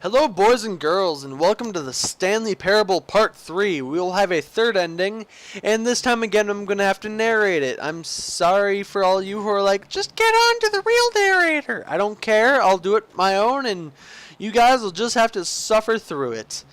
Hello boys and girls, and welcome to the Stanley Parable Part 3. We will have a third ending, and this time again I'm going to have to narrate it. I'm sorry for all you who are like, just get on to the real narrator. I don't care, I'll do it my own, and you guys will just have to suffer through it.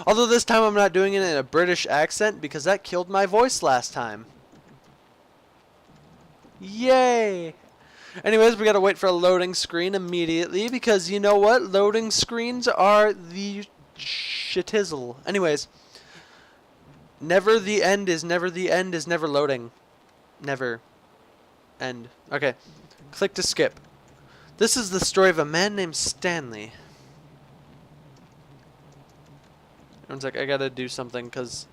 Although this time I'm not doing it in a British accent, because that killed my voice last time. Yay! Anyways, we gotta wait for a loading screen immediately because you know what? Loading screens are the shitizzle. Anyways, never the end is never the end is never loading. Never. End. Okay. Click to skip. This is the story of a man named Stanley. Everyone's like, I gotta do something because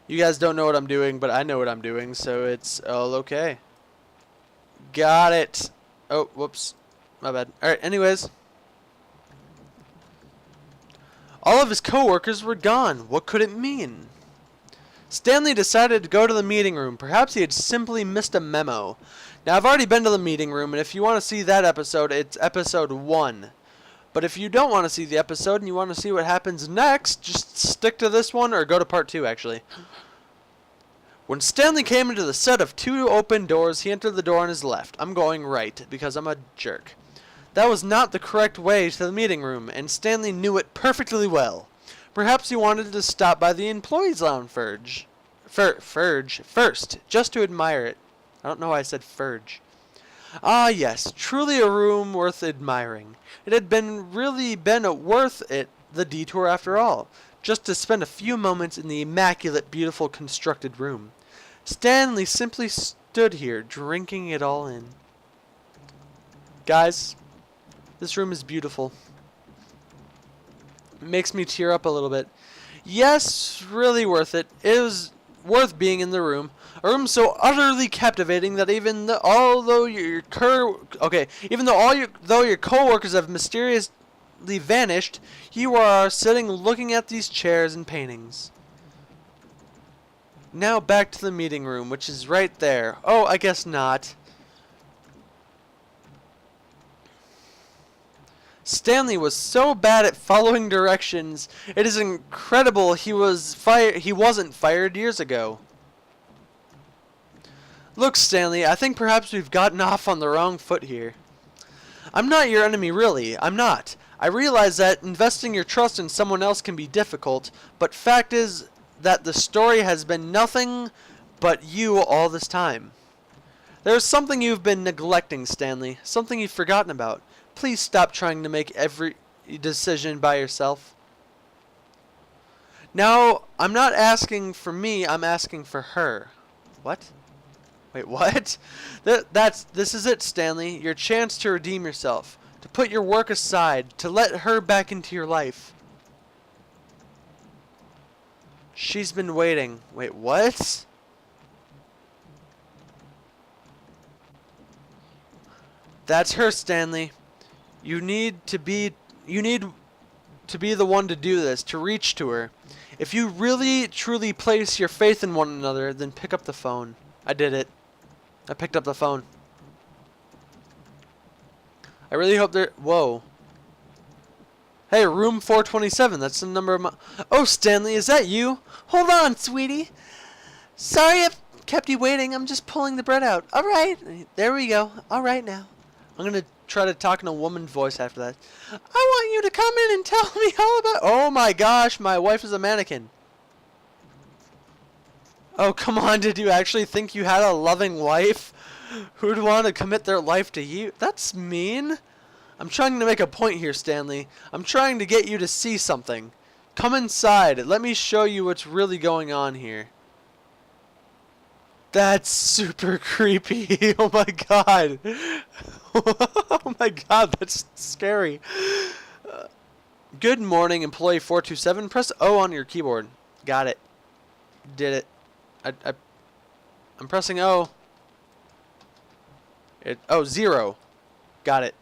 you guys don't know what I'm doing, but I know what I'm doing, so it's all okay. Got it. Oh, whoops. My bad. Alright, anyways. All of his co-workers were gone. What could it mean? Stanley decided to go to the meeting room. Perhaps he had simply missed a memo. Now, I've already been to the meeting room, and if you want to see that episode, it's episode 1. But if you don't want to see the episode and you want to see what happens next, just stick to this one or go to part 2, actually. When Stanley came into the set of 2 open doors, he entered the door on his left. I'm going right, because I'm a jerk. That was not the correct way to the meeting room, and Stanley knew it perfectly well. Perhaps he wanted to stop by the employees' lounge first, just to admire it. I don't know why I said Ferge. Ah, yes, truly a room worth admiring. It had really been worth it, the detour after all, just to spend a few moments in the immaculate, beautiful constructed room. Stanley simply stood here, drinking it all in. Guys, this room is beautiful. It makes me tear up a little bit. Yes, really worth it. It was worth being in the room. A room so utterly captivating that even though your coworkers have mysteriously vanished, you are sitting looking at these chairs and paintings. Now back to the meeting room, which is right there. Oh, I guess not. Stanley was so bad at following directions. It is incredible he wasn't fired years ago. Look, Stanley, I think perhaps we've gotten off on the wrong foot here. I'm not your enemy, really. I'm not. I realize that investing your trust in someone else can be difficult, but fact is that the story has been nothing but you all this time. There's something you've been neglecting, Stanley. Something you've forgotten about. Please stop trying to make every decision by yourself. Now, I'm not asking for me, I'm asking for her. What? Wait, what? This is it, Stanley. Your chance to redeem yourself. To put your work aside. To let her back into your life. She's been waiting. Wait, what? That's her, Stanley. You need to be the one to do this, to reach to her. If you really, truly place your faith in one another, then pick up the phone. I did it. I picked up the phone. I really hope they're... Whoa. Hey, room 427. That's the number of my... Oh, Stanley, is that you? Hold on, sweetie. Sorry I've kept you waiting. I'm just pulling the bread out. All right. There we go. All right now. I'm going to try to talk in a woman's voice after that. I want you to come in and tell me all about... Oh, my gosh. My wife is a mannequin. Oh, come on. Did you actually think you had a loving wife who'd want to commit their life to you? That's mean. I'm trying to make a point here, Stanley. I'm trying to get you to see something. Come inside. Let me show you what's really going on here. That's super creepy. Oh my god. Oh my god, that's scary. Good morning, employee 427. Press O on your keyboard. Got it. Did it. I'm pressing O. Oh, 0. Got it.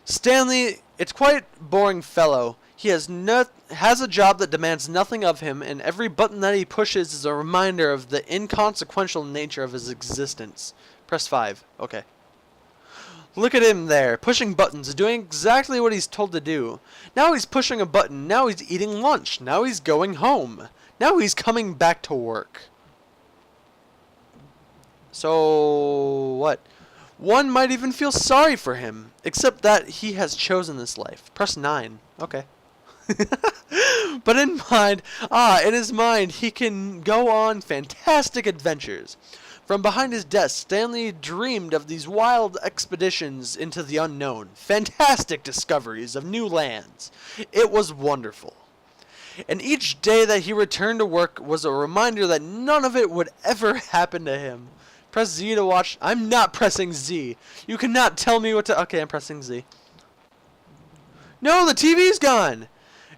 Stanley, it's quite boring fellow. He has a job that demands nothing of him, and every button that he pushes is a reminder of the inconsequential nature of his existence. Press 5. Okay. Look at him there, pushing buttons, doing exactly what he's told to do. Now he's pushing a button, now he's eating lunch, now he's going home. Now he's coming back to work. So, what? One might even feel sorry for him, except that he has chosen this life. Press 9. Okay. But in his mind, he can go on fantastic adventures. From behind his desk, Stanley dreamed of these wild expeditions into the unknown, fantastic discoveries of new lands. It was wonderful. And each day that he returned to work was a reminder that none of it would ever happen to him. Press Z to watch. I'm not pressing Z. You cannot tell me what to... Okay, I'm pressing Z. No, the TV's gone!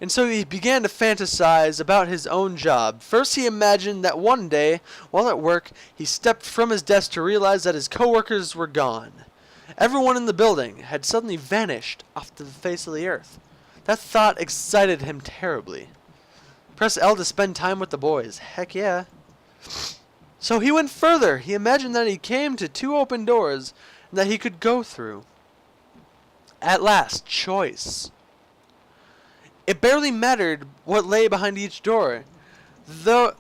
And so he began to fantasize about his own job. First he imagined that one day, while at work, he stepped from his desk to realize that his coworkers were gone. Everyone in the building had suddenly vanished off the face of the earth. That thought excited him terribly. Press L to spend time with the boys. Heck yeah. So he went further. He imagined that he came to 2 open doors that he could go through. At last, choice. It barely mattered what lay behind each door. The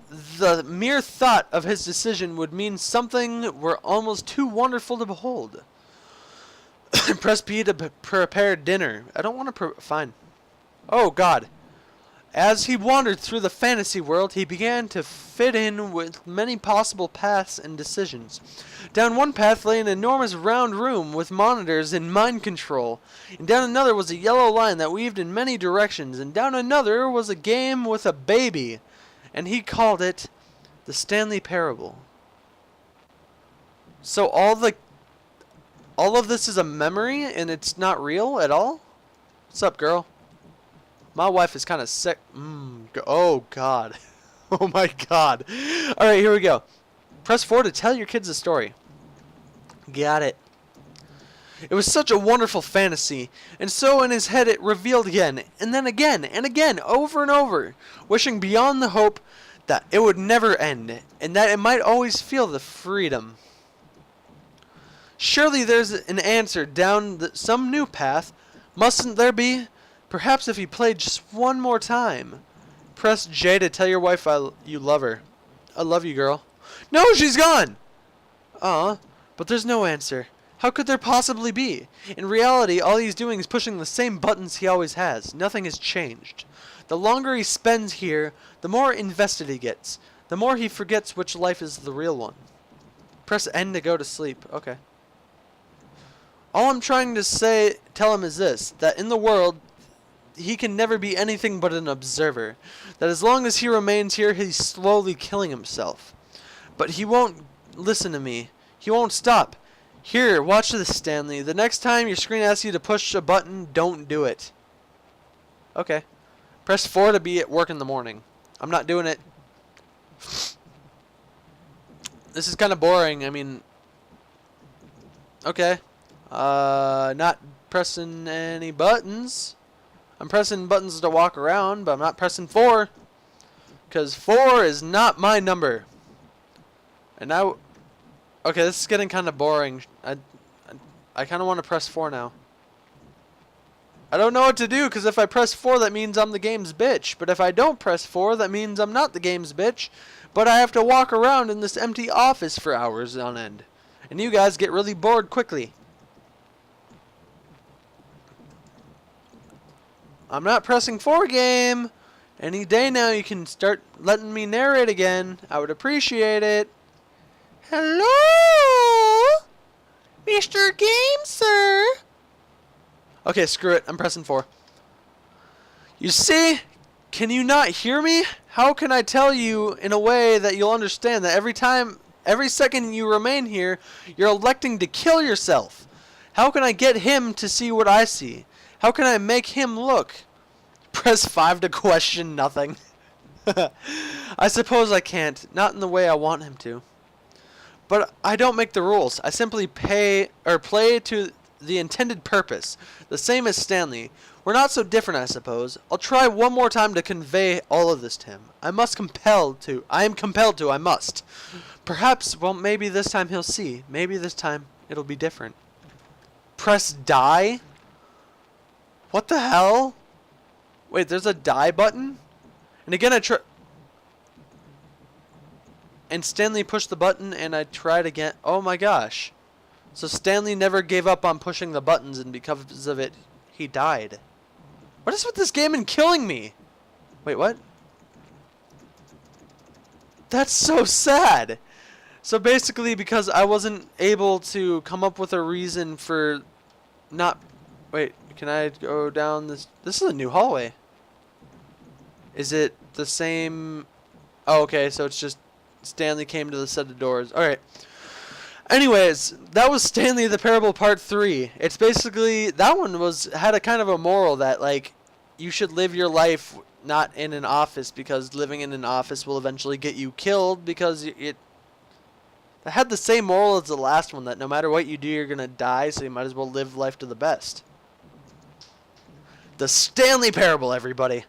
mere thought of his decision would mean something were almost too wonderful to behold. Press P to prepare dinner. I don't want to fine. Oh God. As he wandered through the fantasy world, he began to fit in with many possible paths and decisions. Down one path lay an enormous round room with monitors and mind control, and down another was a yellow line that weaved in many directions, and down another was a game with a baby, and he called it the Stanley Parable. So all of this is a memory, and it's not real at all? What's up, girl? My wife is kind of sick. Oh, God. Oh, my God. All right, here we go. Press 4 to tell your kids a story. Got it. It was such a wonderful fantasy, and so in his head it revealed again, and then again, and again, over and over, wishing beyond the hope that it would never end, and that it might always feel the freedom. Surely there's an answer down some new path. Mustn't there be? Perhaps if he played just one more time. Press J to tell your wife you love her. I love you, girl. No, she's gone! But there's no answer. How could there possibly be? In reality, all he's doing is pushing the same buttons he always has. Nothing has changed. The longer he spends here, the more invested he gets. The more he forgets which life is the real one. Press N to go to sleep. Okay. All I'm trying to tell him is this, that in the world, he can never be anything but an observer. That as long as he remains here, he's slowly killing himself. But he won't listen to me. He won't stop. Here, watch this, Stanley. The next time your screen asks you to push a button, don't do it. Okay. Press 4 to be at work in the morning. I'm not doing it. This is kind of boring. I mean... Okay. Not pressing any buttons. I'm pressing buttons to walk around, but I'm not pressing 4. Because 4 is not my number. And now... Okay, this is getting kind of boring. I kind of want to press 4 now. I don't know what to do, because if I press 4, that means I'm the game's bitch. But if I don't press 4, that means I'm not the game's bitch. But I have to walk around in this empty office for hours on end. And you guys get really bored quickly. I'm not pressing 4, game. Any day now you can start letting me narrate again. I would appreciate it. Hello? Mr. Game, sir? Okay, screw it. I'm pressing 4. You see? Can you not hear me? How can I tell you in a way that you'll understand that every second you remain here, you're electing to kill yourself? How can I get him to see what I see? How can I make him look? Press 5 to question nothing. I suppose I can't. Not in the way I want him to. But I don't make the rules. I simply play to the intended purpose. The same as Stanley. We're not so different, I suppose. I'll try one more time to convey all of this to him. I am compelled to. I must. Perhaps, well, maybe this time he'll see. Maybe this time it'll be different. press die? What the hell? Wait, there's a die button? And again, and Stanley pushed the button, and I tried again. Oh my gosh. So Stanley never gave up on pushing the buttons, and because of it, he died. What is with this game and killing me? Wait, what? That's so sad. So basically, because I wasn't able to come up with a reason for not... Wait, can I go down this? This is a new hallway. Is it the same? Oh, okay, so it's just Stanley came to the set of doors. Alright. Anyways, that was Stanley the Parable Part 3. It's basically, that one had a kind of a moral that, like, you should live your life not in an office, because living in an office will eventually get you killed, because it had the same moral as the last one, that no matter what you do, you're going to die, so you might as well live life to the best. The Stanley Parable, everybody.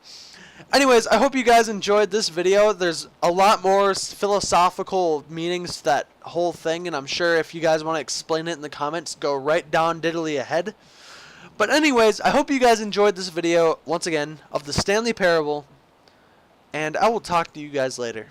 Anyways, I hope you guys enjoyed this video. There's a lot more philosophical meanings to that whole thing, and I'm sure if you guys want to explain it in the comments, go right down diddly ahead. But anyways, I hope you guys enjoyed this video, once again, of the Stanley Parable, and I will talk to you guys later.